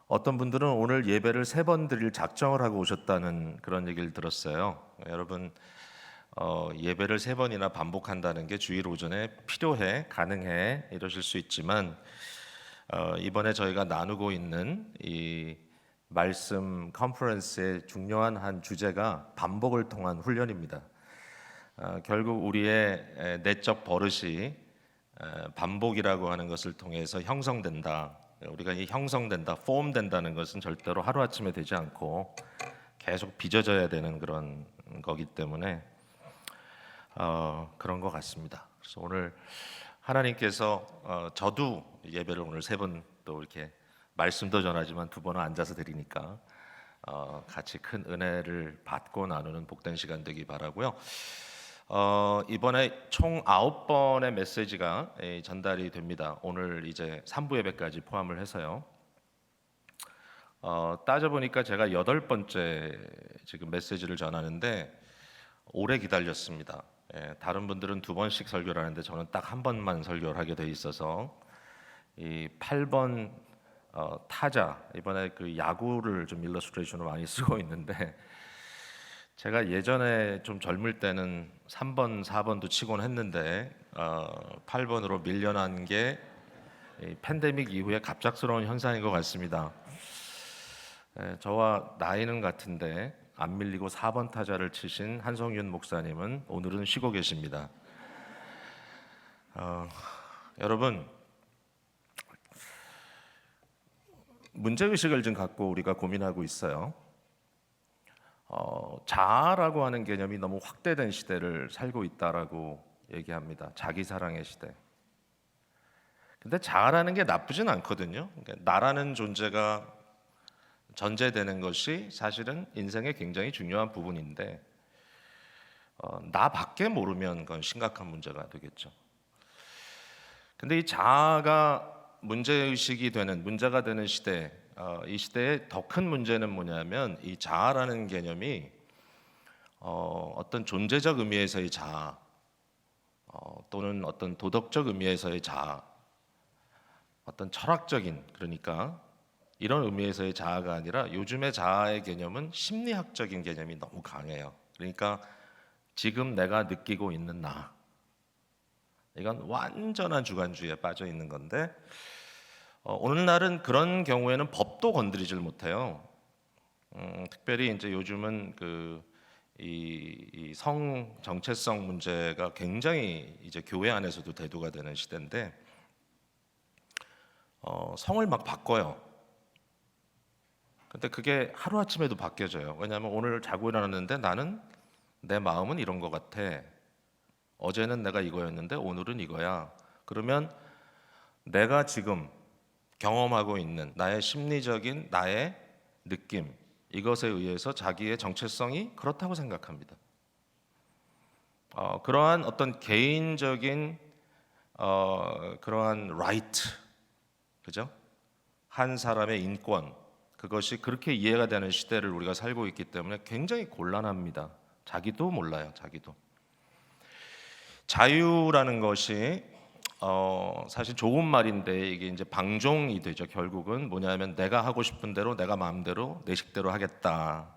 어떤 분들은 오늘 예배를 3번 드릴 작정을 하고 오셨다는 그런 얘기를 들었어요. 여러분, 예배를 3번이나 반복한다는 게 주일 오전에 필요해, 가능해 이러실 수 있지만 이번에 저희가 나누고 있는 이 말씀 컨퍼런스의 중요한 한 주제가 반복을 통한 훈련입니다. 결국 우리의 내적 버릇이 반복이라고 하는 것을 통해서 형성된다. 우리가 이 형성된다, 폼된다는 것은 절대로 하루아침에 되지 않고 계속 빚어져야 되는 그런 거기 때문에 그런 것 같습니다. 그래서 오늘 하나님께서 저도 예배를 오늘 3번 또 이렇게 말씀도 전하지만 2번은 앉아서 드리니까 같이 큰 은혜를 받고 나누는 복된 시간 되기 바라고요. 이번에 총 9번의 메시지가 전달이 됩니다. 오늘 이제 3부 예배까지 포함을 해서요. 따져보니까 제가 8번째 지금 메시지를 전하는데 오래 기다렸습니다. 다른 분들은 2번씩 설교를 하는데 저는 딱 1번만 설교를 하게 돼 있어서 이 8번 타자, 이번에 그 야구를 좀 일러스트레이션으로 많이 쓰고 있는데 제가 예전에 좀 젊을 때는 3번, 4번도 치곤 했는데 8번으로 밀려난 게 팬데믹 이후에 갑작스러운 현상인 것 같습니다. 저와 나이는 같은데 안 밀리고 4번 타자를 치신 한성윤 목사님은 오늘은 쉬고 계십니다. 여러분, 문제의식을 좀 갖고 우리가 고민하고 있어요. 자아라고 하는 개념이 너무 확대된 시대를 살고 있다라고 얘기합니다. 자기 사랑의 시대. 근데 자아라는 게 나쁘진 않거든요. 그러니까 나라는 존재가 전제되는 것이 사실은 인생의 굉장히 중요한 부분인데 나밖에 모르면 그건 심각한 문제가 되겠죠. 근데 이 자아가 문제의식이 되는, 문제가 되는 시대, 이 시대의 더 큰 문제는 뭐냐면 이 자아라는 개념이 어떤 존재적 의미에서의 자아 또는 어떤 도덕적 의미에서의 자아, 어떤 철학적인, 그러니까 이런 의미에서의 자아가 아니라 요즘의 자아의 개념은 심리학적인 개념이 너무 강해요. 그러니까 지금 내가 느끼고 있는 나, 이건 완전한 주관주의에 빠져 있는 건데 오늘날은 그런 경우에는 법도 건드리질 못해요. 특별히 이제 요즘은 이 성 정체성 문제가 굉장히 이제 교회 안에서도 대두가 되는 시대인데 성을 막 바꿔요. 근데 그게 하루아침에도 바뀌어져요. 왜냐하면 오늘 자고 일어났는데 나는 내 마음은 이런 것 같아. 어제는 내가 이거였는데 오늘은 이거야. 그러면 내가 지금 경험하고 있는 나의 심리적인 나의 느낌, 이것에 의해서 자기의 정체성이 그렇다고 생각합니다. 그러한 어떤 개인적인 그러한 라이트, 그죠? 한 사람의 인권, 그것이 그렇게 이해가 되는 시대를 우리가 살고 있기 때문에 굉장히 곤란합니다. 자기도 몰라요, 자기도. 자유라는 것이 사실 좋은 말인데 이게 이제 방종이 되죠. 결국은 뭐냐면 내가 하고 싶은 대로 내가 마음대로 내 식대로 하겠다.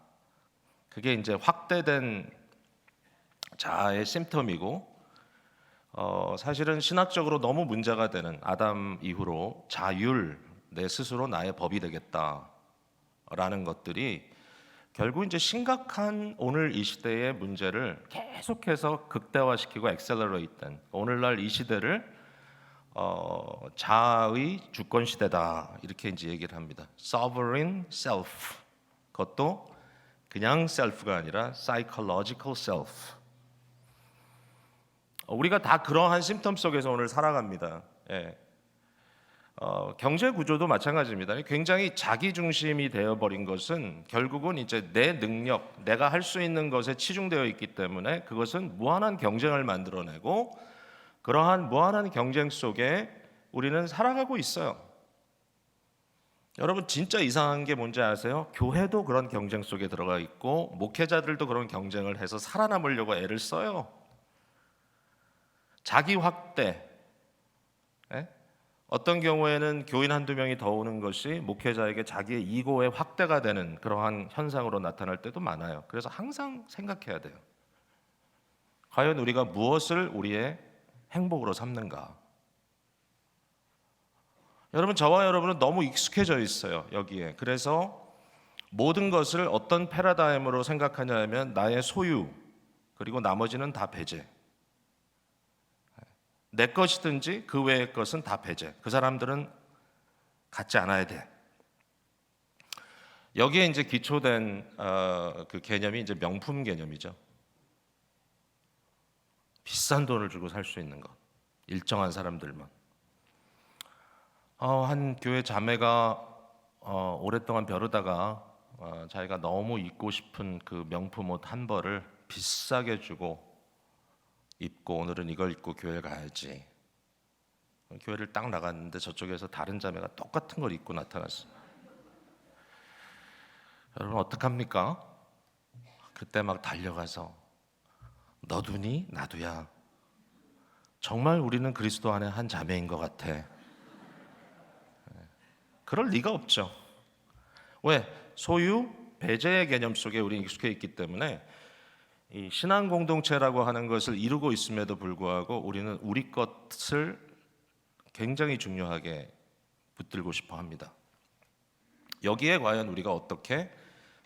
그게 이제 확대된 자아의 심텀이고 사실은 신학적으로 너무 문제가 되는 아담 이후로 자율, 내 스스로 나의 법이 되겠다라는 것들이 결국 이제 심각한 오늘 이 시대의 문제를 계속해서 극대화시키고 엑셀러레이트된 오늘날 이 시대를 자아의 주권 시대다 이렇게 이제 얘기를 합니다. Sovereign self. 그것도 그냥 self가 아니라 psychological self. 우리가 다 그러한 심텀 속에서 오늘 살아갑니다. 예. 경제 구조도 마찬가지입니다. 굉장히 자기 중심이 되어버린 것은 결국은 이제 내 능력, 내가 할 수 있는 것에 치중되어 있기 때문에 그것은 무한한 경쟁을 만들어내고 그러한 무한한 경쟁 속에 우리는 살아가고 있어요. 여러분 진짜 이상한 게 뭔지 아세요? 교회도 그런 경쟁 속에 들어가 있고 목회자들도 그런 경쟁을 해서 살아남으려고 애를 써요. 자기 확대, 어떤 경우에는 교인 한두 명이 더 오는 것이 목회자에게 자기의 이고의 확대가 되는 그러한 현상으로 나타날 때도 많아요. 그래서 항상 생각해야 돼요. 과연 우리가 무엇을 우리의 행복으로 삼는가? 여러분, 저와 여러분은 너무 익숙해져 있어요, 여기에. 그래서 모든 것을 어떤 패러다임으로 생각하냐면 나의 소유, 그리고 나머지는 다 배제. 내 것이든지 그 외의 것은 다 배제. 그 사람들은 갖지 않아야 돼. 여기에 이제 기초된 그 개념이 이제 명품 개념이죠. 비싼 돈을 주고 살 수 있는 것. 일정한 사람들만. 한 교회 자매가 오랫동안 벼르다가 자기가 너무 입고 싶은 그 명품 옷 한 벌을 비싸게 주고 입고 오늘은 이걸 입고 교회 가야지. 교회를 딱 나갔는데 저쪽에서 다른 자매가 똑같은 걸 입고 나타났어요. 여러분 어떡합니까? 그때 막 달려가서 너도니? 나도야. 정말 우리는 그리스도 안에 한 자매인 것 같아. 그럴 리가 없죠. 왜? 소유, 배제의 개념 속에 우리는 익숙해 있기 때문에 이 신앙 공동체라고 하는 것을 이루고 있음에도 불구하고 우리는 우리 것을 굉장히 중요하게 붙들고 싶어 합니다. 여기에 과연 우리가 어떻게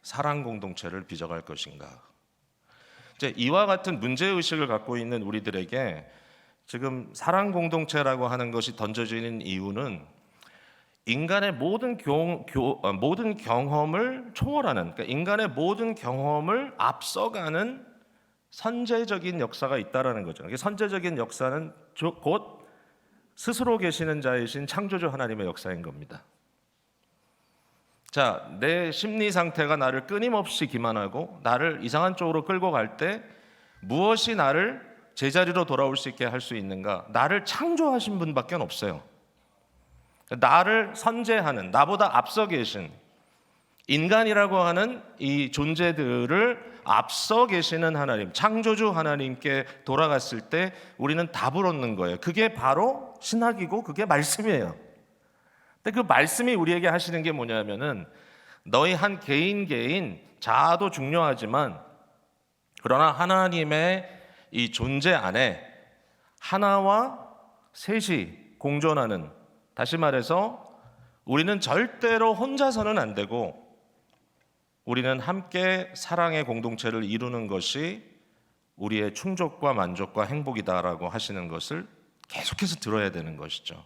사랑 공동체를 빚어갈 것인가? 이제 이와 같은 문제의식을 갖고 있는 우리들에게 지금 사랑 공동체라고 하는 것이 던져지는 이유는 인간의 모든 경험을 초월하는, 그러니까 인간의 모든 경험을 앞서가는 선제적인 역사가 있다라는 거죠. 선제적인 역사는 곧 스스로 계시는 자이신 창조주 하나님의 역사인 겁니다. 자, 내 심리 상태가 나를 끊임없이 기만하고 나를 이상한 쪽으로 끌고 갈 때 무엇이 나를 제자리로 돌아올 수 있게 할 수 있는가? 나를 창조하신 분밖에 없어요. 나를 선제하는, 나보다 앞서 계신 인간이라고 하는 이 존재들을 앞서 계시는 하나님, 창조주 하나님께 돌아갔을 때 우리는 답을 얻는 거예요. 그게 바로 신학이고 그게 말씀이에요. 근데 그 말씀이 우리에게 하시는 게 뭐냐면은 너희 한 개인 자아도 중요하지만 그러나 하나님의 이 존재 안에 하나와 셋이 공존하는, 다시 말해서 우리는 절대로 혼자서는 안 되고 우리는 함께 사랑의 공동체를 이루는 것이 우리의 충족과 만족과 행복이다라고 하시는 것을 계속해서 들어야 되는 것이죠.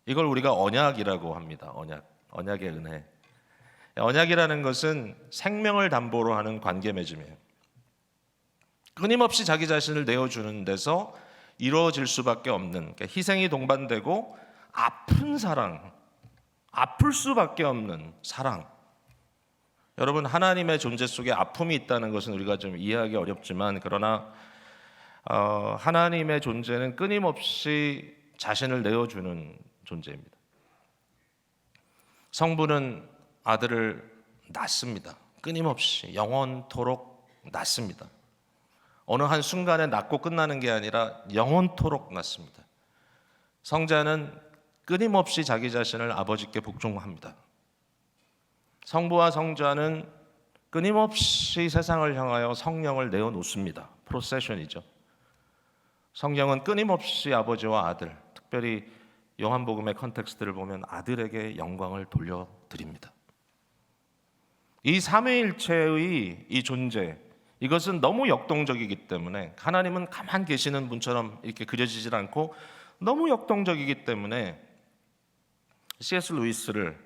이걸 우리가 언약이라고 합니다. 언약의 은혜. 언약이라는 것은 생명을 담보로 하는 관계 맺음이에요. 끊임없이 자기 자신을 내어주는 데서 이루어질 수밖에 없는, 그러니까 희생이 동반되고 아픈 사랑, 아플 수밖에 없는 사랑. 여러분, 하나님의 존재 속에 아픔이 있다는 것은 우리가 좀 이해하기 어렵지만 그러나 하나님의 존재는 끊임없이 자신을 내어주는 존재입니다. 성부는 아들을 낳습니다. 끊임없이 영원토록 낳습니다. 어느 한 순간에 낳고 끝나는 게 아니라 영원토록 낳습니다. 성자는 끊임없이 자기 자신을 아버지께 복종합니다. 성부와 성자는 끊임없이 세상을 향하여 성령을 내어놓습니다. 프로세션이죠. 성령은 끊임없이 아버지와 아들, 특별히 요한복음의 컨텍스트를 보면 아들에게 영광을 돌려드립니다. 이 삼위일체의 이 존재, 이것은 너무 역동적이기 때문에 하나님은 가만 계시는 분처럼 이렇게 그려지질 않고 너무 역동적이기 때문에 C.S. 루이스를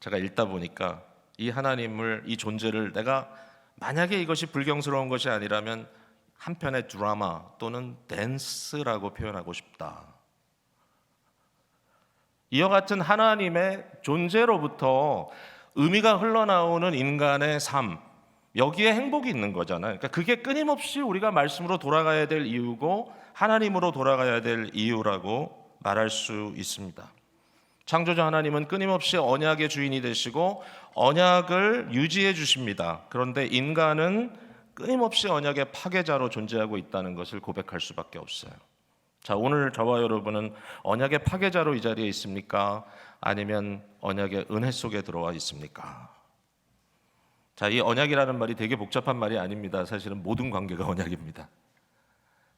제가 읽다 보니까 이 하나님을, 이 존재를 내가 만약에 이것이 불경스러운 것이 아니라면 한편의 드라마 또는 댄스라고 표현하고 싶다. 이와 같은 하나님의 존재로부터 의미가 흘러나오는 인간의 삶, 여기에 행복이 있는 거잖아요. 그러니까 그게 끊임없이 우리가 말씀으로 돌아가야 될 이유고 하나님으로 돌아가야 될 이유라고 말할 수 있습니다. 창조주 하나님은 끊임없이 언약의 주인이 되시고 언약을 유지해 주십니다. 그런데 인간은 끊임없이 언약의 파괴자로 존재하고 있다는 것을 고백할 수밖에 없어요. 자, 오늘 저와 여러분은 언약의 파괴자로 이 자리에 있습니까? 아니면 언약의 은혜 속에 들어와 있습니까? 자, 이 언약이라는 말이 되게 복잡한 말이 아닙니다. 사실은 모든 관계가 언약입니다.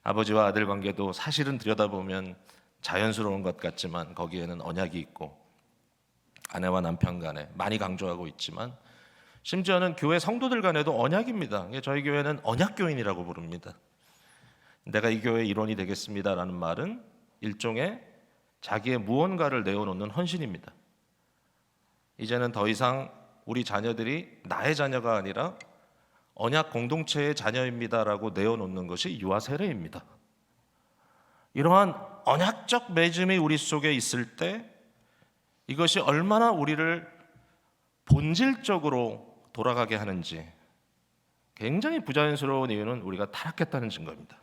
아버지와 아들 관계도 사실은 들여다보면 자연스러운 것 같지만 거기에는 언약이 있고, 아내와 남편 간에 많이 강조하고 있지만 심지어는 교회 성도들 간에도 언약입니다. 저희 교회는 언약교인이라고 부릅니다. 내가 이 교회의 일원이 되겠습니다라는 말은 일종의 자기의 무언가를 내어놓는 헌신입니다. 이제는 더 이상 우리 자녀들이 나의 자녀가 아니라 언약 공동체의 자녀입니다라고 내어놓는 것이 유아 세례입니다. 이러한 언약적 맺음이 우리 속에 있을 때 이것이 얼마나 우리를 본질적으로 돌아가게 하는지, 굉장히 부자연스러운 이유는 우리가 타락했다는 증거입니다.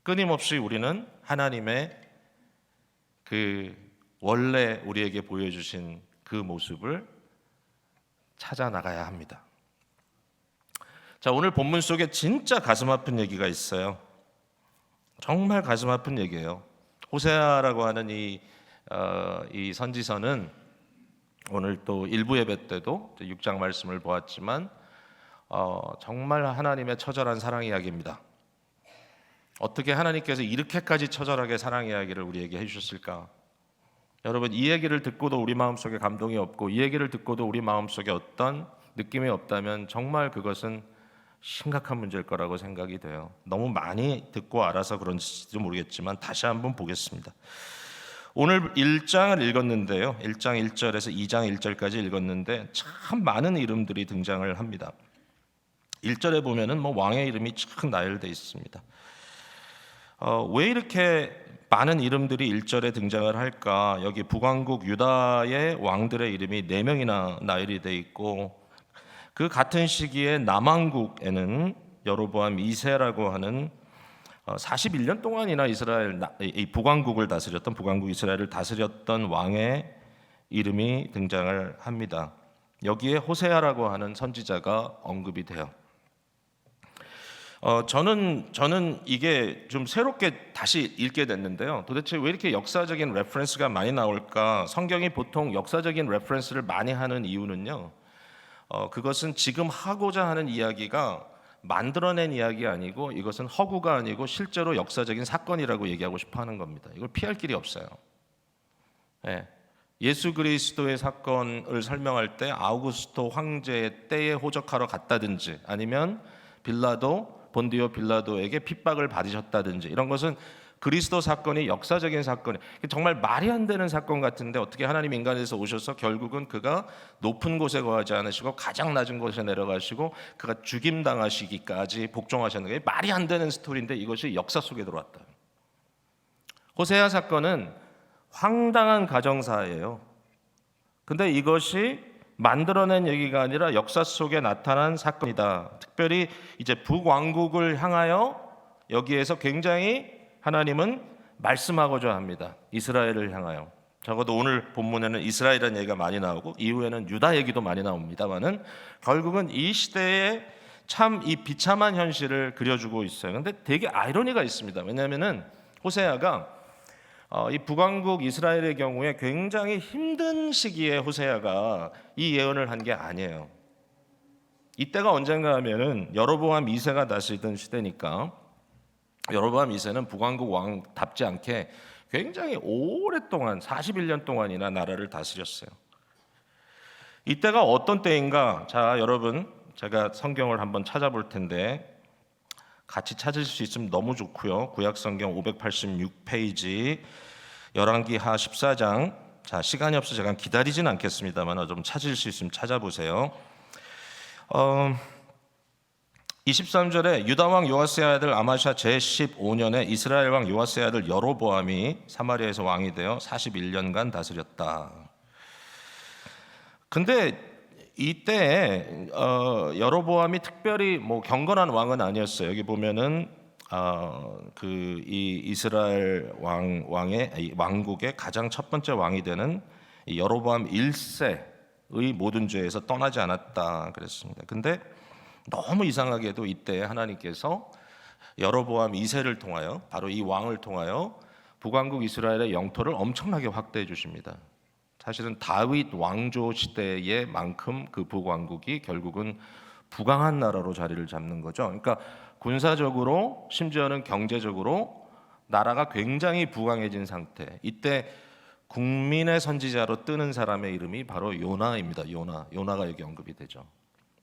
끊임없이 우리는 하나님의 그 원래 우리에게 보여주신 그 모습을 찾아 나가야 합니다. 자, 오늘 본문 속에 진짜 가슴 아픈 얘기가 있어요. 정말 가슴 아픈 얘기예요. 호세아라고 하는 이 선지서는 오늘 또 일부 예배 때도 6장 말씀을 보았지만 정말 하나님의 처절한 사랑 이야기입니다. 어떻게 하나님께서 이렇게까지 처절하게 사랑 이야기를 우리에게 해주셨을까? 여러분, 이 얘기를 듣고도 우리 마음속에 감동이 없고, 이 얘기를 듣고도 우리 마음속에 어떤 느낌이 없다면 정말 그것은 심각한 문제일 거라고 생각이 돼요. 너무 많이 듣고 알아서 그런지도 모르겠지만 다시 한번 보겠습니다. 오늘 1장을 읽었는데요, 1장 1절에서 2장 1절까지 읽었는데 참 많은 이름들이 등장을 합니다. 1절에 보면은 왕의 이름이 쫙 나열되어 있습니다. 왜 이렇게 많은 이름들이 1절에 등장을 할까? 여기 북왕국 유다의 왕들의 이름이 4명이나 나열이 되어 있고, 그 같은 시기에 남왕국에는 여로보암 2세라고 하는 41년 동안이나 이 북왕국을 다스렸던, 북왕국 이스라엘을 다스렸던 왕의 이름이 등장을 합니다. 여기에 호세아라고 하는 선지자가 언급이 돼요. 저는 이게 좀 새롭게 다시 읽게 됐는데요. 도대체 왜 이렇게 역사적인 레퍼런스가 많이 나올까? 성경이 보통 역사적인 레퍼런스를 많이 하는 이유는요, 그것은 지금 하고자 하는 이야기가 만들어낸 이야기 아니고, 이것은 허구가 아니고 실제로 역사적인 사건이라고 얘기하고 싶어 하는 겁니다. 이걸 피할 길이 없어요. 예수 그리스도의 사건을 설명할 때 아우구스토 황제의 때에 호적하러 갔다든지, 아니면 본디오 빌라도에게 핍박을 받으셨다든지, 이런 것은 그리스도 사건이 역사적인 사건이 정말 말이 안 되는 사건 같은데, 어떻게 하나님 인간에서 오셔서 결국은 그가 높은 곳에 거하지 않으시고 가장 낮은 곳에 내려가시고 그가 죽임당하시기까지 복종하셨는 게 말이 안 되는 스토리인데, 이것이 역사 속에 들어왔다. 호세아 사건은 황당한 가정사예요. 근데 이것이 만들어낸 얘기가 아니라 역사 속에 나타난 사건이다. 특별히 이제 북왕국을 향하여 여기에서 굉장히 하나님은 말씀하고자 합니다. 이스라엘을 향하여. 적어도 오늘 본문에는 이스라엘이라는 얘기가 많이 나오고 이후에는 유다 얘기도 많이 나옵니다만은 결국은 이 시대에 참 이 비참한 현실을 그려주고 있어요. 근데 되게 아이러니가 있습니다. 왜냐하면은 호세아가 이 북왕국 이스라엘의 경우에 굉장히 힘든 시기에 호세아가 이 예언을 한 게 아니에요. 이때가 언젠가 하면은 여로보암 2세가 다스리던 시대니까, 여로보암 2세는 북왕국 왕답지 않게 굉장히 오랫동안 41년 동안이나 나라를 다스렸어요. 이때가 어떤 때인가? 자, 여러분, 제가 성경을 한번 찾아볼 텐데 같이 찾을 수 있으면 너무 좋고요. 구약성경 586페이지 열왕기하 14장. 자, 시간이 없어서 제가 기다리진 않겠습니다만 좀 찾을 수 있으면 찾아보세요. 23절에 유다왕 요아스의 아들 아마샤 제15년에 이스라엘 왕 요아스의 아들 여로보암이 사마리아에서 왕이 되어 41년간 다스렸다. 근데 이때 여로보암이 특별히 경건한 왕은 아니었어요. 여기 보면은 이 이스라엘 왕의 왕국의 가장 첫 번째 왕이 되는 여로보암 1세의 모든 죄에서 떠나지 않았다 그랬습니다. 근데 너무 이상하게도 이때 하나님께서 여로보암 2세를 통하여, 바로 이 왕을 통하여 북왕국 이스라엘의 영토를 엄청나게 확대해 주십니다. 사실은 다윗 왕조 시대의 만큼 그 북왕국이 결국은 부강한 나라로 자리를 잡는 거죠. 그러니까 군사적으로 심지어는 경제적으로 나라가 굉장히 부강해진 상태. 이때 국민의 선지자로 뜨는 사람의 이름이 바로 요나입니다. 요나가 여기 언급이 되죠.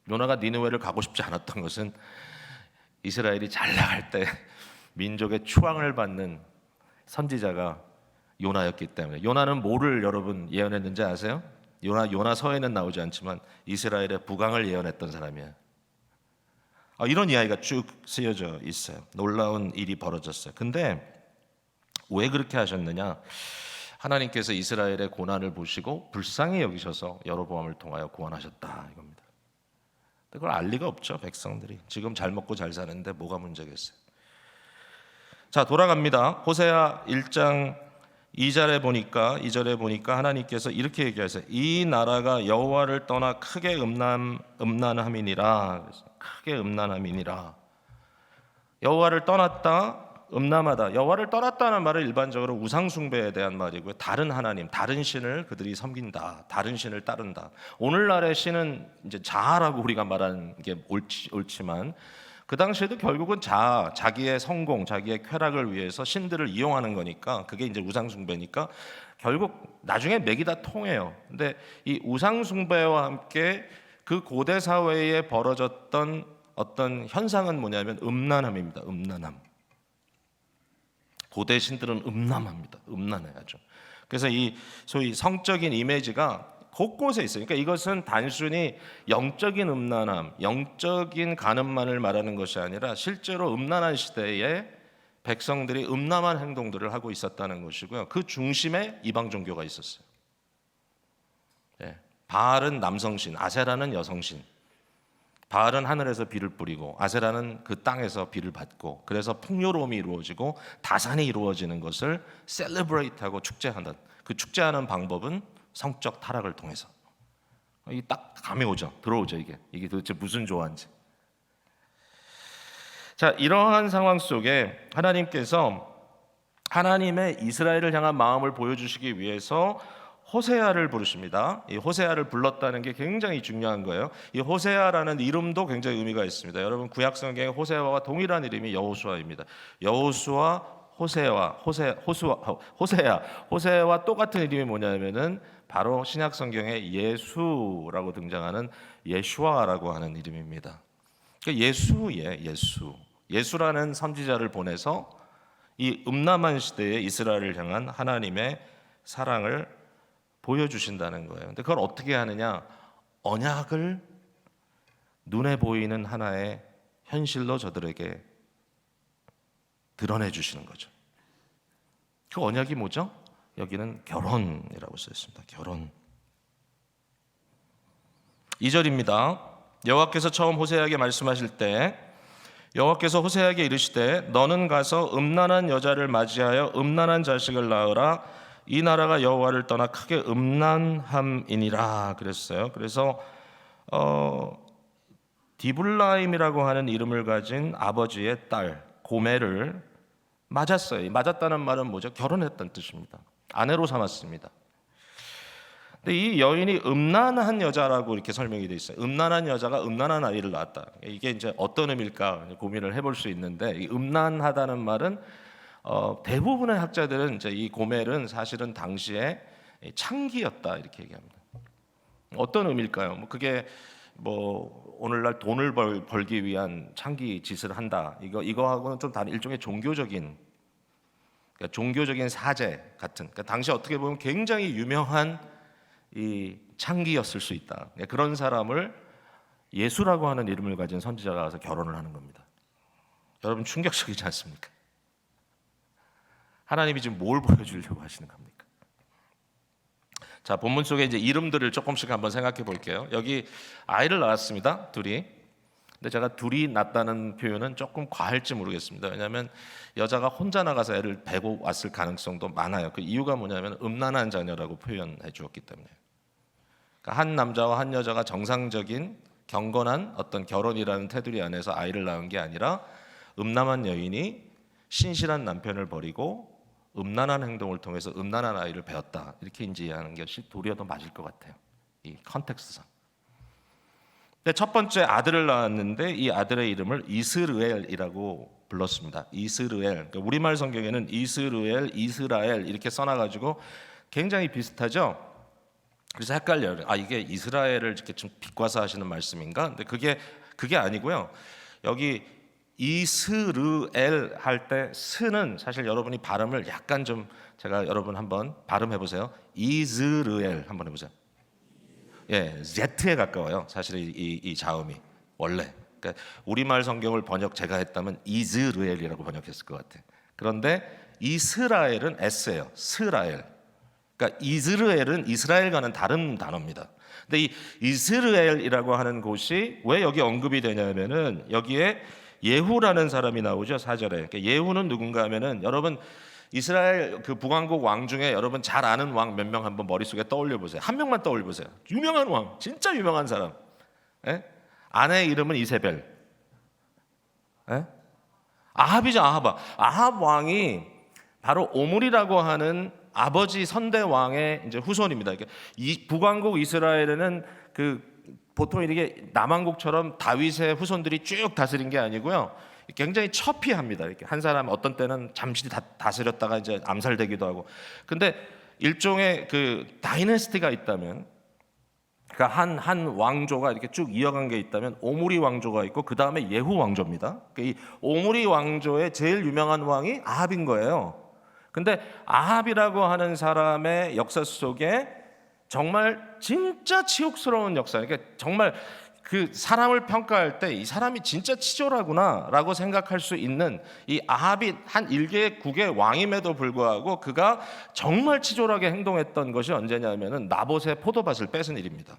요나가 니느웨를 가고 싶지 않았던 것은 이스라엘이 잘 나갈 때 민족의 추앙을 받는 선지자가 요나였기 때문에. 요나는 뭐를 여러분 예언했는지 아세요? 요나서에는 나오지 않지만 이스라엘의 부강을 예언했던 사람이에요. 이런 이야기가 쭉 쓰여져 있어요. 놀라운 일이 벌어졌어요. 근데 왜 그렇게 하셨느냐? 하나님께서 이스라엘의 고난을 보시고 불쌍히 여기셔서 여로보암을 통하여 구원하셨다 이겁니다. 근데 그걸 알 리가 없죠. 백성들이 지금 잘 먹고 잘 사는데 뭐가 문제겠어요? 자, 돌아갑니다. 호세아 1장 2절에 보니까 하나님께서 이렇게 얘기하세요. 이 나라가 여호와를 떠나 크게 음란함이니라. 크게 음란함이니라. 여호와를 떠났다, 음란하다. 여호와를 떠났다는 말은 일반적으로 우상 숭배에 대한 말이고요. 다른 하나님, 다른 신을 그들이 섬긴다. 다른 신을 따른다. 오늘날의 신은 이제 자아라고 우리가 말하는 게 옳지만 그 당시에도 결국은 자기의 성공, 자기의 쾌락을 위해서 신들을 이용하는 거니까 그게 이제 우상 숭배니까 결국 나중에 맥이 다 통해요. 근데 이 우상 숭배와 함께 그 고대 사회에 벌어졌던 어떤 현상은 뭐냐면 음란함입니다. 음란함. 고대 신들은 음란합니다. 음란해야죠. 그래서 이 소위 성적인 이미지가 곳곳에 있어요. 그러니까 이것은 단순히 영적인 음란함, 영적인 간음만을 말하는 것이 아니라 실제로 음란한 시대에 백성들이 음란한 행동들을 하고 있었다는 것이고요. 그 중심에 이방 종교가 있었어요. 바알은 남성신, 아세라는 여성신. 바알은 하늘에서 비를 뿌리고 아세라는 그 땅에서 비를 받고, 그래서 풍요로움이 이루어지고 다산이 이루어지는 것을 셀레브레이트하고 축제한다. 그 축제하는 방법은 성적 타락을 통해서. 이게 딱 감이 오죠. 들어오죠. 이게 도대체 무슨 조화인지. 자, 이러한 상황 속에 하나님께서 하나님의 이스라엘을 향한 마음을 보여주시기 위해서 호세아를 부르십니다. 이 호세아를 불렀다는 게 굉장히 중요한 거예요. 이 호세아라는 이름도 굉장히 의미가 있습니다. 여러분 구약 성경에 호세아와 동일한 이름이 여호수아입니다. 여호수아, 호세아와 똑같은 이름이 뭐냐면은 바로 신약 성경에 예수라고 등장하는 예슈아라고 하는 이름입니다. 그러니까 예수라는 선지자를 보내서 이 음란한 시대에 이스라엘을 향한 하나님의 사랑을 보여주신다는 거예요. 근데 그걸 어떻게 하느냐? 언약을 눈에 보이는 하나의 현실로 저들에게 드러내 주시는 거죠. 그 언약이 뭐죠? 여기는 결혼이라고 써 있습니다. 결혼. 2절입니다. 여호와께서 처음 호세아에게 말씀하실 때 여호와께서 호세아에게 이르시되 너는 가서 음란한 여자를 맞이하여 음란한 자식을 낳으라. 이 나라가 여호와를 떠나 크게 음란함이니라 그랬어요. 그래서 디블라임이라고 하는 이름을 가진 아버지의 딸 고멜을 맞았어요. 맞았다는 말은 뭐죠? 결혼했다는 뜻입니다. 아내로 삼았습니다. 근데 이 여인이 음란한 여자라고 이렇게 설명이 돼 있어요. 음란한 여자가 음란한 아이를 낳았다. 이게 이제 어떤 의미일까 고민을 해볼 수 있는데, 이 음란하다는 말은 대부분의 학자들은 이제 이 고멜은 사실은 당시에 창기였다 이렇게 얘기합니다. 어떤 의미일까요? 그게 오늘날 돈을 벌기 위한 창기 짓을 한다. 이거하고는 좀 다른 일종의 종교적인 사제 같은. 그러니까 당시 어떻게 보면 굉장히 유명한 이 창기였을 수 있다. 그런 사람을 예수라고 하는 이름을 가진 선지자가 와서 결혼을 하는 겁니다. 여러분 충격적이지 않습니까? 하나님이 지금 뭘 보여주려고 하시는 겁니까? 자, 본문 속에 이제 이름들을 조금씩 한번 생각해 볼게요. 여기 아이를 낳았습니다. 둘이. 근데 제가 둘이 낳았다는 표현은 조금 과할지 모르겠습니다. 왜냐하면 여자가 혼자 나가서 애를 베고 왔을 가능성도 많아요. 그 이유가 뭐냐면 음란한 자녀라고 표현해 주었기 때문에. 그러니까 한 남자와 한 여자가 정상적인 경건한 어떤 결혼이라는 테두리 안에서 아이를 낳은 게 아니라 음란한 여인이 신실한 남편을 버리고 음란한 행동을 통해서 음란한 아이를 배웠다. 이렇게 인지하는 것이 도리어 더 맞을 것 같아요. 이 컨텍스트상. 근데 첫 번째 아들을 낳았는데 이 아들의 이름을 이스르엘이라고 불렀습니다. 이스르엘. 그러니까 우리말 성경에는 이스르엘, 이스라엘 이렇게 써놔가지고 굉장히 비슷하죠. 그래서 헷갈려요. 아, 이게 이스라엘을 이렇게 좀 비꼬아서 하시는 말씀인가? 근데 그게 아니고요. 여기 이스르엘 할 때 스는 사실 여러분이 발음을 약간 좀 제가 여러분 한번 발음해 보세요. 이스르엘 한번 해보세요. 예, Z에 가까워요. 사실 이 자음이 원래. 그러니까 우리말 성경을 제가 했다면 이스라엘이라고 번역했을 것 같아요. 그런데 이스라엘은 S예요. 스라엘. 그러니까 이스라엘은 이스라엘과는 다른 단어입니다. 근데 이 이스라엘이라고 하는 곳이 왜 여기 언급이 되냐면은 여기에 예후라는 사람이 나오죠. 4절에. 그러니까 예후는 누군가 하면은 여러분 이스라엘 그 북왕국 왕 중에 여러분 잘 아는 왕 몇 명 한번 머릿속에 떠올려 보세요. 한 명만 떠올려 보세요. 유명한 왕, 진짜 유명한 사람. 예? 아내의 이름은 이세벨. 예? 아합이죠, 아합 왕이 바로 오므리라고 하는 아버지 선대 왕의 이제 후손입니다. 이 북왕국 이스라엘에는 보통 이렇게 남왕국처럼 다윗의 후손들이 쭉 다스린 게 아니고요. 굉장히 처피합니다. 이렇게 한 사람 어떤 때는 잠시 다스렸다가 이제 암살되기도 하고. 근데 일종의 그 다이내스티가 있다면, 그러니까 한 왕조가 이렇게 쭉 이어간 게 있다면 오므리 왕조가 있고 그 다음에 예후 왕조입니다. 그러니까 이 오므리 왕조의 제일 유명한 왕이 아합인 거예요. 근데 아합이라고 하는 사람의 역사 속에 정말 진짜 치욕스러운 역사. 그러니까 정말 그 사람을 평가할 때 이 사람이 진짜 치졸하구나라고 생각할 수 있는 이 아합이 한 1개 국의 왕임에도 불구하고 그가 정말 치졸하게 행동했던 것이 언제냐면은 나봇의 포도밭을 뺏은 일입니다.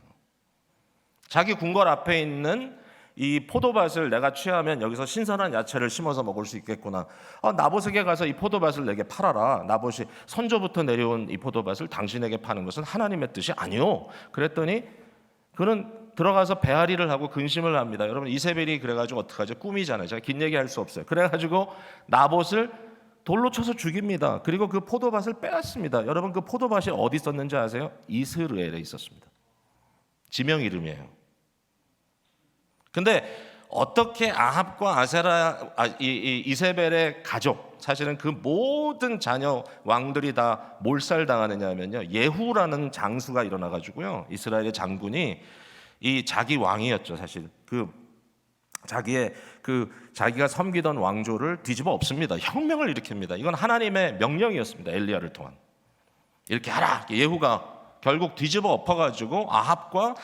자기 궁궐 앞에 있는 이 포도밭을 내가 취하면 여기서 신선한 야채를 심어서 먹을 수 있겠구나. 나봇에게 가서 이 포도밭을 내게 팔아라. 나봇이 선조부터 내려온 이 포도밭을 당신에게 파는 것은 하나님의 뜻이 아니요. 그랬더니 그는 들어가서 배앓이를 하고 근심을 합니다. 여러분 이세벨이 그래가지고 어떡하죠? 꿈이잖아요. 제가 긴 얘기할 수 없어요. 그래가지고 나봇을 돌로 쳐서 죽입니다. 그리고 그 포도밭을 빼앗습니다. 여러분 그 포도밭이 어디 있었는지 아세요? 이스라엘에 있었습니다. 지명 이름이에요. 근데 어떻게 아합과 이세벨의 가족, 사실은 그 모든 자녀 왕들이 다 몰살당하느냐 하면요, 예후라는 장수가 일어나가지고요, 이스라엘의 장군이 이 자기 왕이었죠. 사실 자기가 섬기던 왕조를 뒤집어 엎습니다. 혁명을 일으킵니다. 이건 하나님의 명령이었습니다. 엘리야를 통한. 이렇게 하라. 예후가 결국 뒤집어 엎어가지고 아합과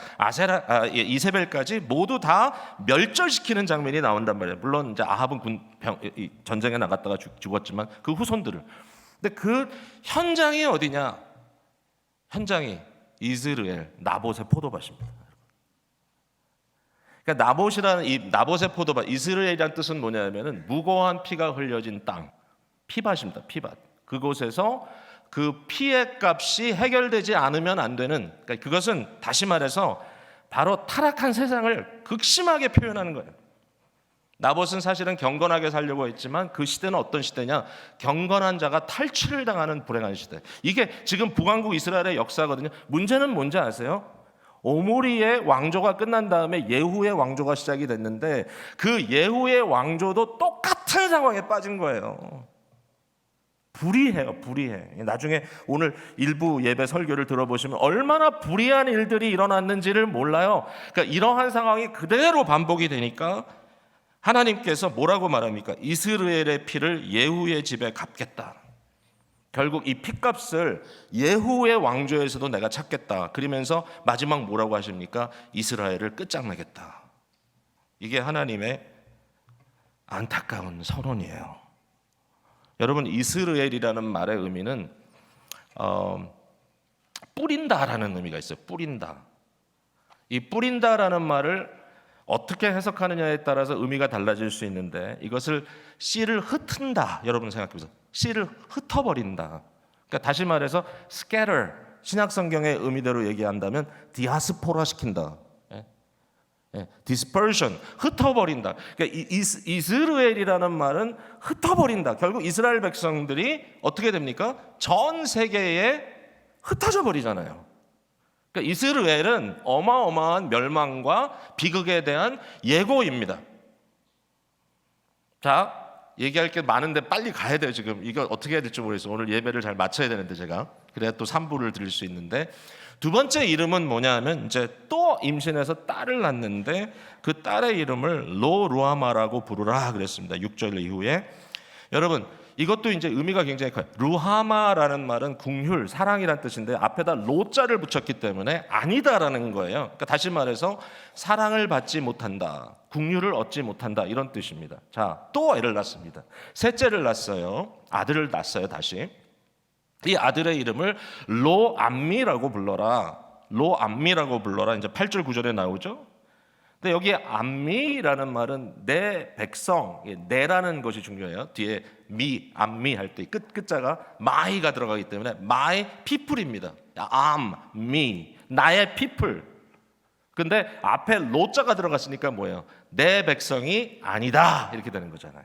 이세벨까지 모두 다 멸절시키는 장면이 나온단 말이에요. 물론 이제 아합은 전쟁에 나갔다가 죽었지만 그 후손들을. 근데 그 현장이 어디냐? 현장이 이스라엘 나봇의 포도밭입니다. 그러니까 나봇의 포도밭, 이스라엘이라는 뜻은 뭐냐면은 무고한 피가 흘려진 땅, 피밭입니다. 피밭. 그곳에서 그 피의 값이 해결되지 않으면 안 되는, 그러니까 그것은 다시 말해서 바로 타락한 세상을 극심하게 표현하는 거예요. 나봇은 사실은 경건하게 살려고 했지만 그 시대는 어떤 시대냐? 경건한 자가 탈취를 당하는 불행한 시대. 이게 지금 북왕국 이스라엘의 역사거든요. 문제는 뭔지 아세요? 오므리의 왕조가 끝난 다음에 예후의 왕조가 시작이 됐는데 그 예후의 왕조도 똑같은 상황에 빠진 거예요. 불의해요, 불의해. 나중에 오늘 일부 예배 설교를 들어보시면 얼마나 불의한 일들이 일어났는지를 몰라요. 그러니까 이러한 상황이 그대로 반복이 되니까 하나님께서 뭐라고 말합니까? 이스라엘의 피를 예후의 집에 갚겠다. 결국 이 피값을 예후의 왕조에서도 내가 찾겠다. 그러면서 마지막 뭐라고 하십니까? 이스라엘을 끝장내겠다. 이게 하나님의 안타까운 선언이에요. 여러분 이스라엘이라는 말의 의미는 뿌린다라는 의미가 있어요. 뿌린다. 이 뿌린다라는 말을 어떻게 해석하느냐에 따라서 의미가 달라질 수 있는데 이것을 씨를 흩은다. 여러분 생각해 보세요. 씨를 흩어버린다. 그러니까 다시 말해서 scatter, 신약 성경의 의미대로 얘기한다면 디아스포라 시킨다. dispersion, 흩어버린다. 그러니까 이스라엘이라는 말은 흩어버린다. 결국 이스라엘 백성들이 어떻게 됩니까? 전 세계에 흩어져 버리잖아요. 그러니까 이스라엘은 어마어마한 멸망과 비극에 대한 예고입니다. 자, 얘기할 게 많은데 빨리 가야 돼요. 지금 이거 어떻게 해야 될지 모르겠어요. 오늘 예배를 잘 마쳐야 되는데 제가 그래야 또 3부를 드릴 수 있는데, 두 번째 이름은 뭐냐면 이제 또 임신해서 딸을 낳는데 그 딸의 이름을 로루하마라고 부르라 그랬습니다. 6절 이후에. 여러분, 이것도 이제 의미가 굉장히 커요. 루하마라는 말은 궁휼, 사랑이란 뜻인데 앞에다 로자를 붙였기 때문에 아니다라는 거예요. 그러니까 다시 말해서 사랑을 받지 못한다, 궁휼을 얻지 못한다, 이런 뜻입니다. 자, 또 애를 낳습니다. 셋째를 낳았어요. 아들을 낳았어요. 다시 이 아들의 이름을 로암미라고 불러라. 로암미라고 불러라. 이제 8절 9절에 나오죠. 근데 여기 암미라는 말은 내 백성, 내라는 것이 중요해요. 뒤에 미, 암미 할 때 끝자가 my가 들어가기 때문에 my people입니다. 암미, 나의 people. 근데 앞에 로자가 들어갔으니까 뭐예요? 내 백성이 아니다, 이렇게 되는 거잖아요.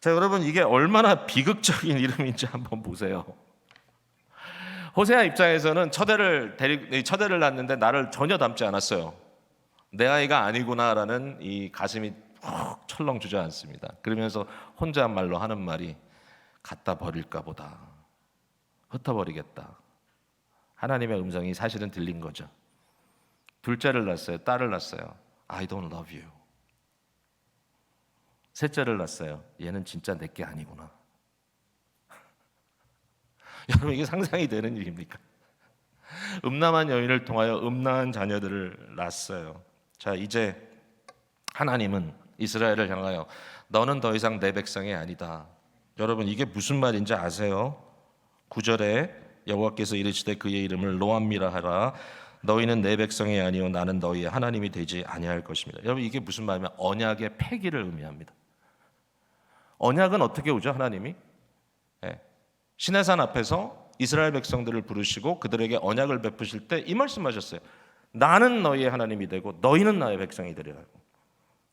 자, 여러분, 이게 얼마나 비극적인 이름인지 한번 보세요. 호세아 입장에서는 처대를 낳는데 나를 전혀 닮지 않았어요. 내 아이가 아니구나라는 이 가슴이 훅 철렁 주저앉습니다. 그러면서 혼자 말로 하는 말이 갖다 버릴까 보다, 흩어버리겠다. 하나님의 음성이 사실은 들린 거죠. 둘째를 낳았어요. 딸을 낳았어요. I don't love you. 셋째를 낳았어요. 얘는 진짜 내게 아니구나. 여러분, 이게 상상이 되는 일입니까? 음란한 여인을 통하여 음란한 자녀들을 낳았어요. 자, 이제 하나님은 이스라엘을 향하여 너는 더 이상 내 백성이 아니다. 여러분, 이게 무슨 말인지 아세요? 9절에 여호와께서 이르시되 그의 이름을 로암미라 하라. 너희는 내 백성이 아니요 나는 너희의 하나님이 되지 아니할 것입니다. 여러분, 이게 무슨 말이냐면 언약의 폐기를 의미합니다. 언약은 어떻게 오죠? 하나님이 시내산 앞에서 이스라엘 백성들을 부르시고 그들에게 언약을 베푸실 때 이 말씀하셨어요. 나는 너희의 하나님이 되고 너희는 나의 백성이 되리라.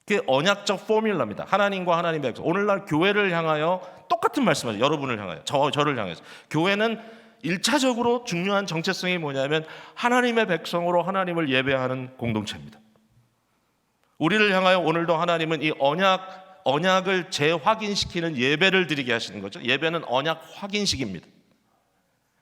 그게 언약적 포뮬라입니다. 하나님과 하나님의 백성. 오늘날 교회를 향하여 똑같은 말씀을, 여러분을 향하여, 저를 향해서. 교회는 1차적으로 중요한 정체성이 뭐냐면 하나님의 백성으로 하나님을 예배하는 공동체입니다. 우리를 향하여 오늘도 하나님은 이 언약을 재확인시키는 예배를 드리게 하시는 거죠. 예배는 언약 확인식입니다.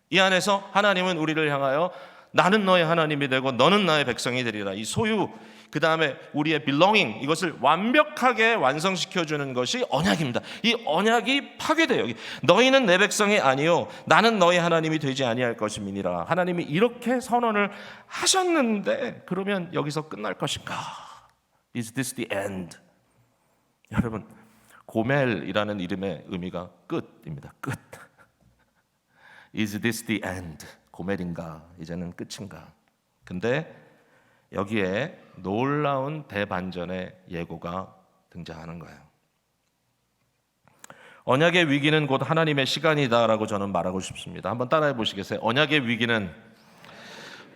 이 안에서 하나님은 우리를 향하여 나는 너의 하나님이 되고 너는 나의 백성이 되리라. 이 소유, 그 다음에 우리의 belonging, 이것을 완벽하게 완성시켜주는 것이 언약입니다. 이 언약이 파괴돼요. 너희는 내 백성이 아니요 나는 너희 하나님이 되지 아니할 것임이니라. 하나님이 이렇게 선언을 하셨는데 그러면 여기서 끝날 것인가? Is this the end? 여러분, 고멜이라는 이름의 의미가 끝입니다. 끝. Is this the end? 고멜인가? 이제는 끝인가? 근데 여기에 놀라운 대반전의 예고가 등장하는 거예요. 언약의 위기는 곧 하나님의 시간이다라고 저는 말하고 싶습니다. 한번 따라해 보시겠어요? 언약의 위기는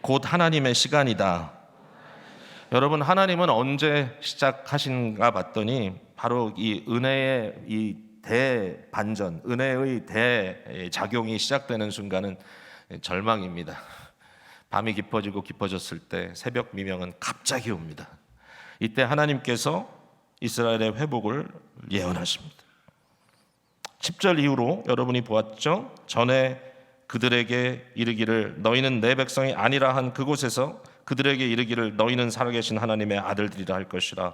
곧 하나님의 시간이다. 여러분, 하나님은 언제 시작하신가 봤더니 바로 이 은혜의 이 대반전, 은혜의 대작용이 시작되는 순간은 절망입니다. 밤이 깊어지고 깊어졌을 때 새벽 미명은 갑자기 옵니다. 이때 하나님께서 이스라엘의 회복을 예언하십니다. 10절 이후로 여러분이 보았죠? 전에 그들에게 이르기를 너희는 내 백성이 아니라 한 그곳에서 그들에게 이르기를 너희는 살아계신 하나님의 아들들이라 할 것이라.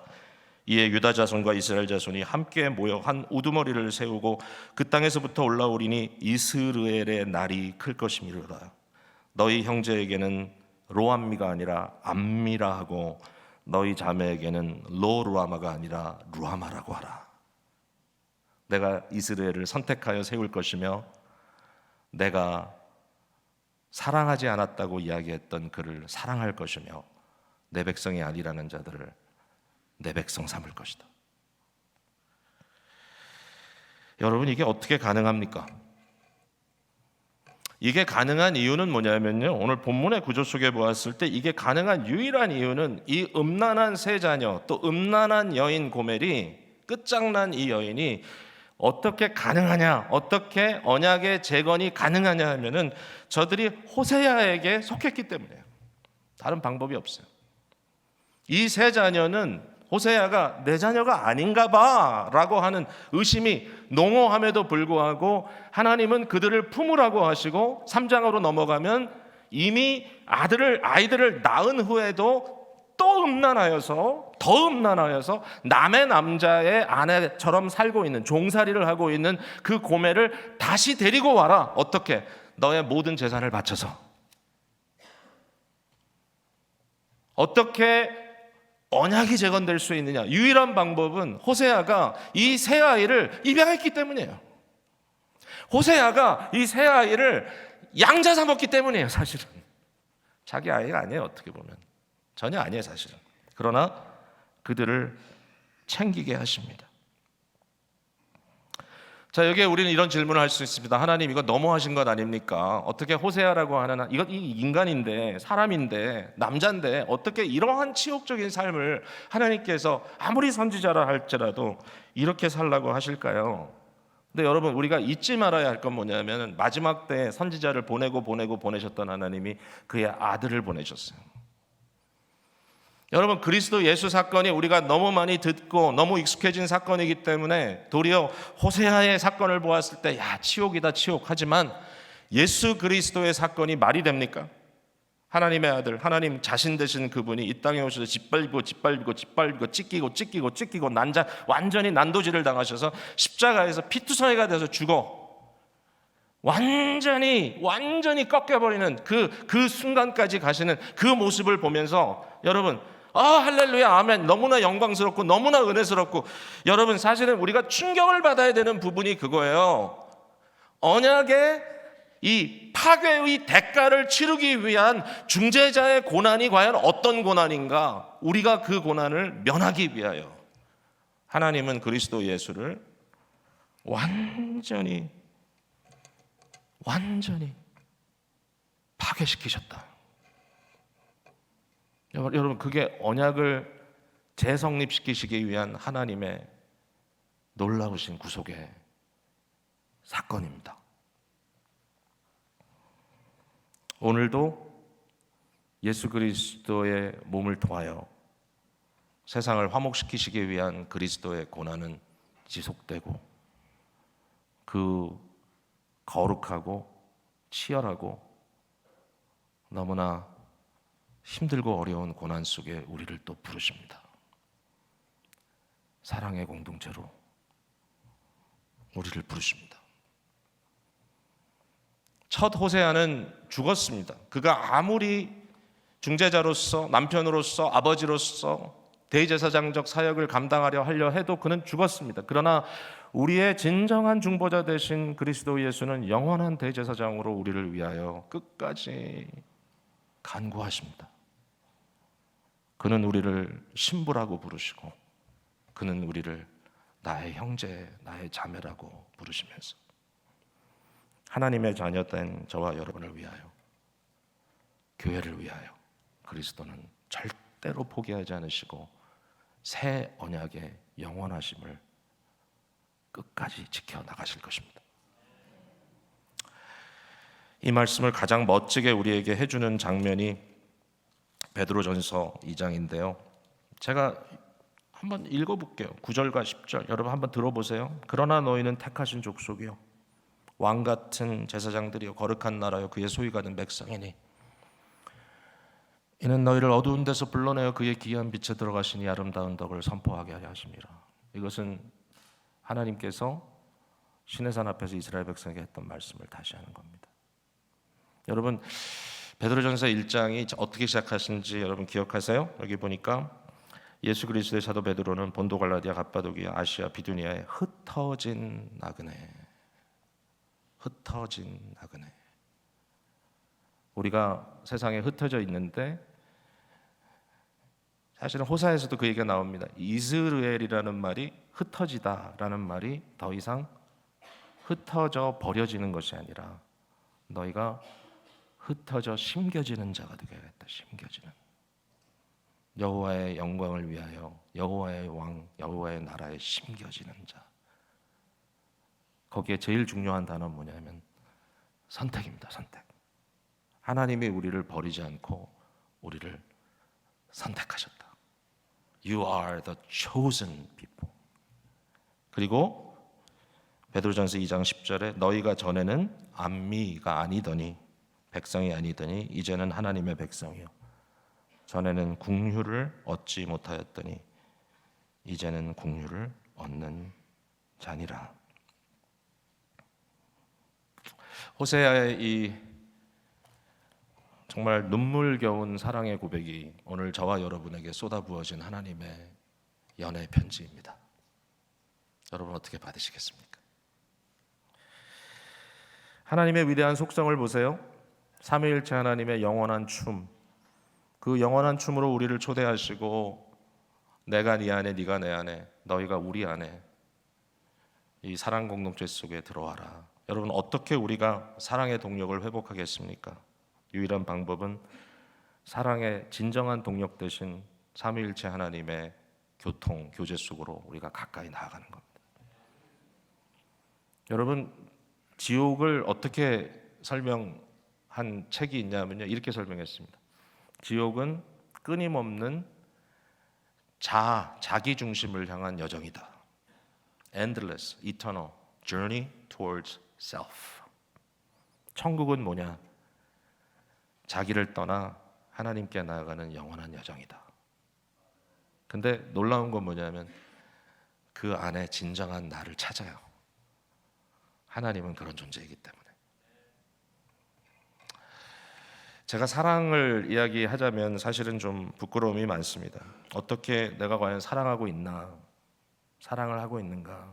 이에 유다 자손과 이스라엘 자손이 함께 모여 한 우두머리를 세우고 그 땅에서부터 올라오리니 이스라엘의 날이 클 것이미로다. 너희 형제에게는 로암미가 아니라 암미라 하고 너희 자매에게는 로루아마가 아니라 루아마라고 하라. 내가 이스라엘을 선택하여 세울 것이며 내가 사랑하지 않았다고 이야기했던 그를 사랑할 것이며 내 백성이 아니라는 자들을 내 백성 삼을 것이다. 여러분, 이게 어떻게 가능합니까? 이게 가능한 이유는 뭐냐면요, 오늘 본문의 구조 속에 보았을 때 이게 가능한 유일한 이유는 이 음란한 세 자녀, 또 음란한 여인 고멜이, 끝장난 이 여인이 어떻게 가능하냐, 어떻게 언약의 재건이 가능하냐 하면은 저들이 호세아에게 속했기 때문이에요. 다른 방법이 없어요. 이 세 자녀는 호세아가 내 자녀가 아닌가 봐 라고 하는 의심이 농후함에도 불구하고 하나님은 그들을 품으라고 하시고 3장으로 넘어가면 이미 아이들을 낳은 후에도 또 더 음란하여서 남의 남자의 아내처럼 살고 있는, 종살이를 하고 있는 그 고멜을 다시 데리고 와라. 어떻게? 너의 모든 재산을 바쳐서. 어떻게 언약이 재건될 수 있느냐? 유일한 방법은 호세아가 이 새 아이를 입양했기 때문이에요. 호세아가 이 새 아이를 양자 삼았기 때문이에요. 사실은 자기 아이가 아니에요. 어떻게 보면 전혀 아니에요. 사실은. 그러나 그들을 챙기게 하십니다. 자, 여기에 우리는 이런 질문을 할 수 있습니다. 하나님, 이거 너무하신 것 아닙니까? 어떻게 호세아라고 하는 이 인간인데, 사람인데, 남자인데 어떻게 이러한 치욕적인 삶을 하나님께서 아무리 선지자라 할지라도 이렇게 살라고 하실까요? 근데 여러분, 우리가 잊지 말아야 할 건 뭐냐면 마지막 때 선지자를 보내셨던 하나님이 그의 아들을 보내셨어요. 여러분, 그리스도 예수 사건이 우리가 너무 많이 듣고 너무 익숙해진 사건이기 때문에 도리어 호세아의 사건을 보았을 때 야, 치욕이다, 치욕. 하지만 예수 그리스도의 사건이 말이 됩니까? 하나님의 아들, 하나님 자신 되신 그분이 이 땅에 오셔서 짓밟고 찢기고 완전히 난도질을 당하셔서 십자가에서 피투성이가 돼서 죽어 완전히 꺾여버리는 그 순간까지 가시는 그 모습을 보면서 여러분, 할렐루야, 아멘, 너무나 영광스럽고 너무나 은혜스럽고, 여러분 사실은 우리가 충격을 받아야 되는 부분이 그거예요. 언약의 이 파괴의 대가를 치르기 위한 중재자의 고난이 과연 어떤 고난인가? 우리가 그 고난을 면하기 위하여 하나님은 그리스도 예수를 완전히 파괴시키셨다. 여러분, 그게 언약을 재성립시키시기 위한 하나님의 놀라우신 구속의 사건입니다. 오늘도 예수 그리스도의 몸을 통하여 세상을 화목시키시기 위한 그리스도의 고난은 지속되고, 그 거룩하고 치열하고 너무나 힘들고 어려운 고난 속에 우리를 또 부르십니다. 사랑의 공동체로 우리를 부르십니다. 첫 호세아는 죽었습니다. 그가 아무리 중재자로서, 남편으로서, 아버지로서 대제사장적 사역을 감당하려 해도 그는 죽었습니다. 그러나 우리의 진정한 중보자 되신 그리스도 예수는 영원한 대제사장으로 우리를 위하여 끝까지 간구하십니다. 그는 우리를 신부라고 부르시고, 그는 우리를 나의 형제, 나의 자매라고 부르시면서 하나님의 자녀된 저와 여러분을 위하여, 교회를 위하여 그리스도는 절대로 포기하지 않으시고 새 언약의 영원하심을 끝까지 지켜나가실 것입니다. 이 말씀을 가장 멋지게 우리에게 해주는 장면이 베드로전서 2장인데요. 제가 한번 읽어볼게요. 9절과 10절 여러분 한번 들어보세요. 그러나 너희는 택하신 족속이요, 왕같은 제사장들이요, 거룩한 나라요, 그의 소유가는 백성이니 이는 너희를 어두운 데서 불러내어 그의 기이한 빛에 들어가시니 아름다운 덕을 선포하게 하려 하심이라. 이것은 하나님께서 시내산 앞에서 이스라엘 백성에게 했던 말씀을 다시 하는 겁니다. 여러분, 베드로전서 1장이 어떻게 시작하신지 여러분 기억하세요? 여기 보니까 예수 그리스도의 사도 베드로는 본도, 갈라디아, 갑바도기아, 아시아, 비두니아에 흩어진 나그네. 우리가 세상에 흩어져 있는데, 사실은 호사에서도 그 얘기가 나옵니다. 이스라엘이라는 말이, 흩어지다라는 말이 더 이상 흩어져 버려지는 것이 아니라 너희가 흩어져 심겨지는 자가 되게 하겠다. 심겨지는 여호와의 영광을 위하여 여호와의 왕 여호와의 나라에 심겨지는 자. 거기에 제일 중요한 단어는 뭐냐면 선택입니다. 선택. 하나님이 우리를 버리지 않고 우리를 선택하셨다. You are the chosen people. 그리고 베드로전서 2장 10절에 너희가 전에는 암미가 아니더니 백성이 아니더니 이제는 하나님의 백성이요 전에는 긍휼을 얻지 못하였더니 이제는 긍휼을 얻는 자니라. 호세아의 이 정말 눈물겨운 사랑의 고백이 오늘 저와 여러분에게 쏟아부어진 하나님의 연애 편지입니다. 여러분 어떻게 받으시겠습니까? 하나님의 위대한 속성을 보세요. 삼위일체 하나님의 영원한 춤, 그 영원한 춤으로 우리를 초대하시고 내가 네 안에 네가 내 안에 너희가 우리 안에 이 사랑 공동체 속에 들어와라. 여러분 어떻게 우리가 사랑의 동력을 회복하겠습니까? 유일한 방법은 사랑의 진정한 동력 되신 삼위일체 하나님의 교통, 교제 속으로 우리가 가까이 나아가는 겁니다. 여러분 지옥을 어떻게 설명한 책이 있냐면요, 이렇게 설명했습니다. 지옥은 끊임없는 자기 중심을 향한 여정이다. Endless, eternal journey towards self. 천국은 뭐냐? 자기를 떠나 하나님께 나아가는 영원한 여정이다. 근데 놀라운 건 뭐냐면 그 안에 진정한 나를 찾아요. 하나님은 그런 존재이기 때문에. 제가 사랑을 이야기하자면 사실은 좀 부끄러움이 많습니다. 어떻게 내가 과연 사랑하고 있나? 사랑을 하고 있는가?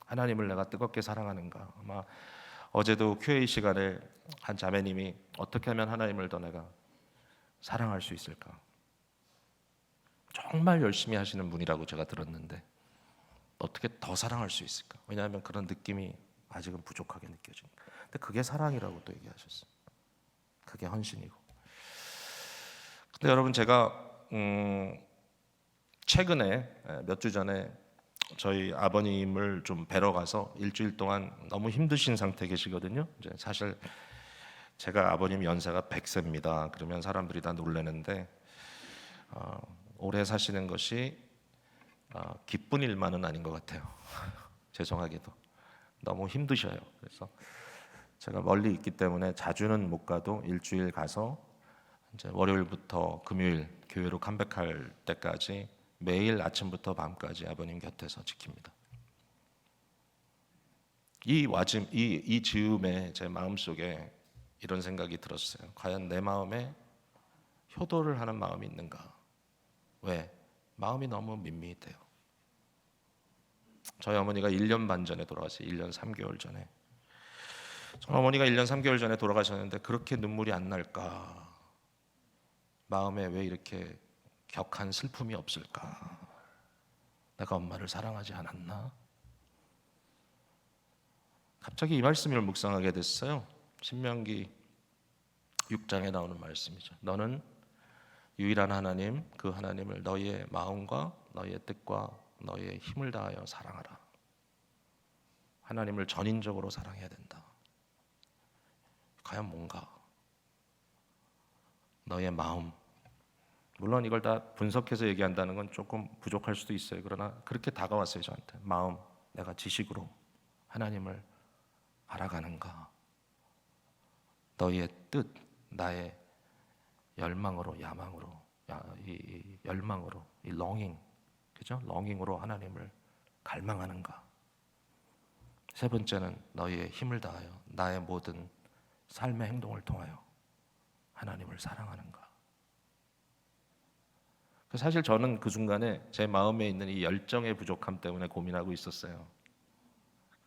하나님을 내가 뜨겁게 사랑하는가? 아마 어제도 QA 시간에 한 자매님이 어떻게 하면 하나님을 더 내가 사랑할 수 있을까? 정말 열심히 하시는 분이라고 제가 들었는데 어떻게 더 사랑할 수 있을까? 왜냐하면 그런 느낌이 아직은 부족하게 느껴지니까. 근데 그게 사랑이라고 또 얘기하셨어요. 그게 헌신이고. 근데 여러분 제가 최근에 몇 주 전에 저희 아버님을 좀 뵈러 가서 일주일 동안 너무 힘드신 상태에 계시거든요. 이제 사실 제가 아버님 연세가 100세입니다. 그러면 사람들이 다 놀라는데 오래 사시는 것이 기쁜 일만은 아닌 것 같아요. 죄송하게도 너무 힘드셔요. 그래서 제가 멀리 있기 때문에 자주는 못 가도 일주일 가서 이제 월요일부터 금요일 교회로 컴백할 때까지 매일 아침부터 밤까지 아버님 곁에서 지킵니다. 이 즈음에 제 마음속에 이런 생각이 들었어요. 과연 내 마음에 효도를 하는 마음이 있는가? 왜? 마음이 너무 밋밋해요. 저희 어머니가 1년 반 전에 돌아가셨어요. 1년 3개월 전에. 저희 어머니가 1년 3개월 전에 돌아가셨는데 그렇게 눈물이 안 날까? 마음에 왜 이렇게 격한 슬픔이 없을까? 내가 엄마를 사랑하지 않았나? 갑자기 이 말씀을 묵상하게 됐어요. 신명기 6장에 나오는 말씀이죠. 너는 유일한 하나님, 그 하나님을 너희의 마음과 너희의 뜻과 너희의 힘을 다하여 사랑하라. 하나님을 전인적으로 사랑해야 된다. 과연 뭔가? 너의 마음. 물론 이걸 다 분석해서 얘기한다는 건 조금 부족할 수도 있어요. 그러나 그렇게 다가왔어요, 저한테. 마음, 내가 지식으로 하나님을 알아가는가? 너희의 뜻, 나의 열망으로, 야망으로, 이 열망으로, 이 longing, 그죠? longing으로 하나님을 갈망하는가? 세 번째는 너희의 힘을 다하여 나의 모든 삶의 행동을 통하여 하나님을 사랑하는가? 사실 저는 그 순간에 제 마음에 있는 이 열정의 부족함 때문에 고민하고 있었어요.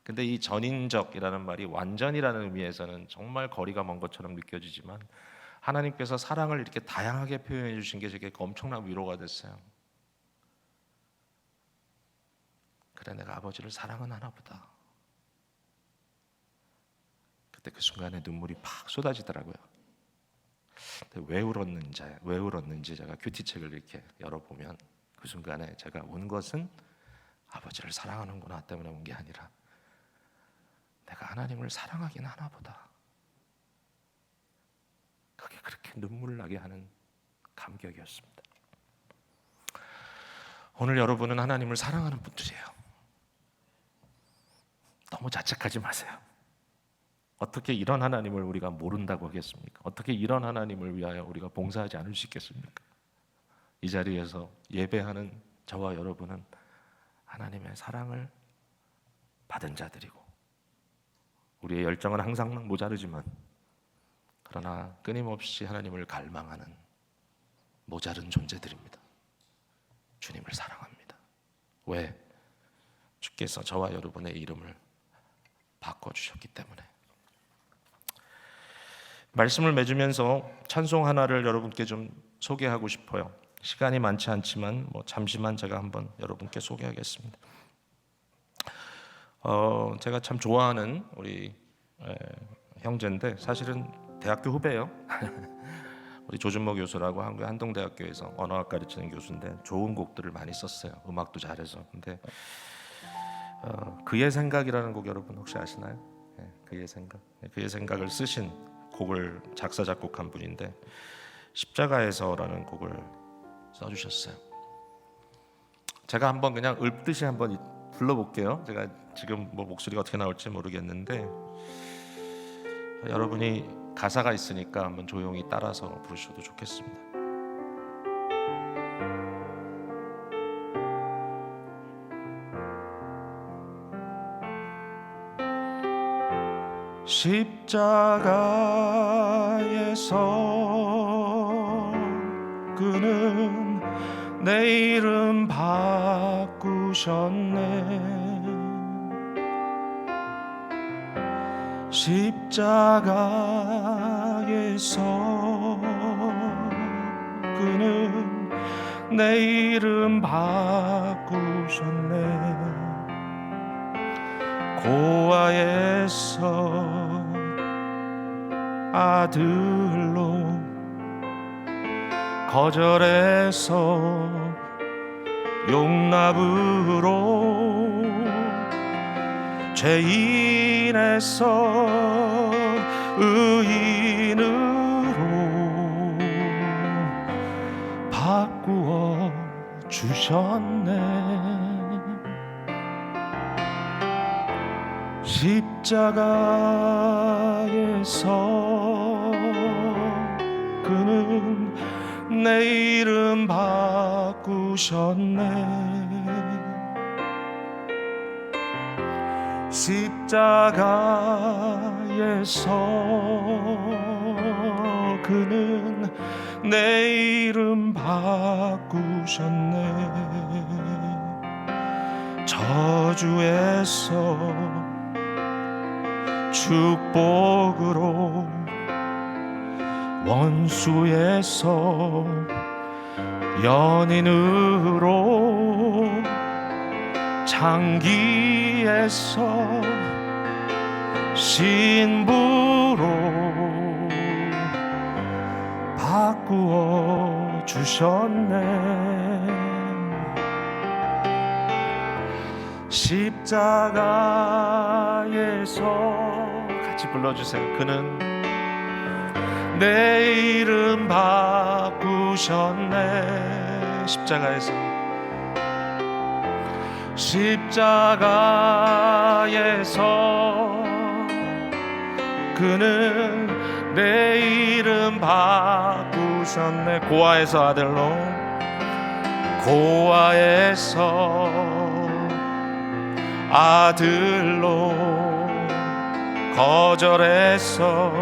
근데 이 전인적이라는 말이 완전이라는 의미에서는 정말 거리가 먼 것처럼 느껴지지만 하나님께서 사랑을 이렇게 다양하게 표현해 주신 게 제게 엄청난 위로가 됐어요. 그래, 내가 아버지를 사랑은 하나 보다. 그때 그 순간에 눈물이 팍 쏟아지더라고요. 왜 울었는지 제가 큐티책을 이렇게 열어보면 그 순간에 제가 운 것은 아버지를 사랑하는구나 때문에 운 게 아니라 내가 하나님을 사랑하긴 하나 보다. 그게 그렇게 눈물 나게 하는 감격이었습니다. 오늘 여러분은 하나님을 사랑하는 분들이에요. 너무 자책하지 마세요. 어떻게 이런 하나님을 우리가 모른다고 하겠습니까? 어떻게 이런 하나님을 위하여 우리가 봉사하지 않을 수 있겠습니까? 이 자리에서 예배하는 저와 여러분은 하나님의 사랑을 받은 자들이고 우리의 열정은 항상 모자르지만 그러나 끊임없이 하나님을 갈망하는 모자른 존재들입니다. 주님을 사랑합니다. 왜? 주께서 저와 여러분의 이름을 바꿔주셨기 때문에. 말씀을 맺으면서 찬송 하나를 여러분께 좀 소개하고 싶어요. 시간이 많지 않지만 잠시만 제가 한번 여러분께 소개하겠습니다. 제가 참 좋아하는 우리 형제인데 사실은 대학교 후배예요. 우리 조준모 교수라고 한국 한동대학교에서 언어학 가르치는 교수인데 좋은 곡들을 많이 썼어요. 음악도 잘해서. 근데 그의 생각이라는 곡 여러분 혹시 아시나요? 그의 생각. 그의 생각을 쓰신 곡을 작사 작곡한 분인데 십자가에서라는 곡을 써주셨어요. 제가 한번 그냥 읊듯이 한번 불러볼게요. 제가 지금 목소리가 어떻게 나올지 모르겠는데 여러분이 가사가 있으니까 한번 조용히 따라서 부르셔도 좋겠습니다. 십자가에서 그는 내 이름 바꾸셨네. 십자가에서 그는 내 이름 바꾸셨네. 고아에서 아들로 거절해서 용납으로 죄인에서 의인으로 바꾸어 주셨네. 십자가에서 그는 내 이름 바꾸셨네. 십자가에서 그는 내 이름 바꾸셨네. 저주에서 축복으로 원수에서 연인으로 장기에서 신부로 바꾸어 주셨네. 십자가에서 같이 불러주세요. 그는 내 이름 바꾸셨네. 십자가에서 그는 내 이름 바꾸셨네. 고아에서 아들로 거절해서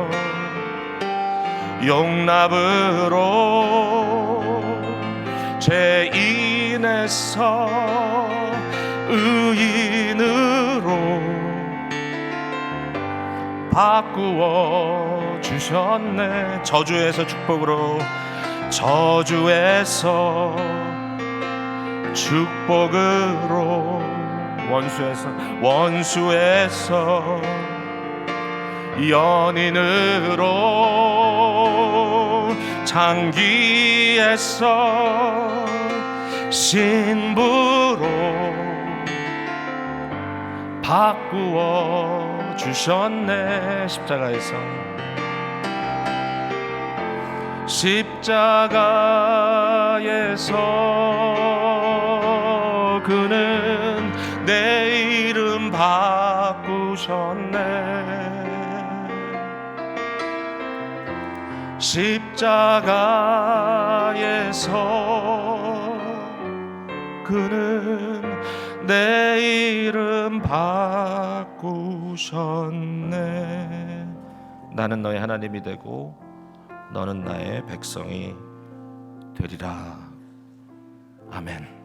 용납으로 죄인에서 의인으로 바꾸어 주셨네. 저주에서 축복으로 저주에서 축복으로 원수에서 연인으로 장기에서 신부로 바꾸어 주셨네. 십자가에서 그는 내 이름 바꾸셨네. 십자가에서 그는 내 이름 바꾸셨네. 나는 너의 하나님이 되고 너는 나의 백성이 되리라. 아멘.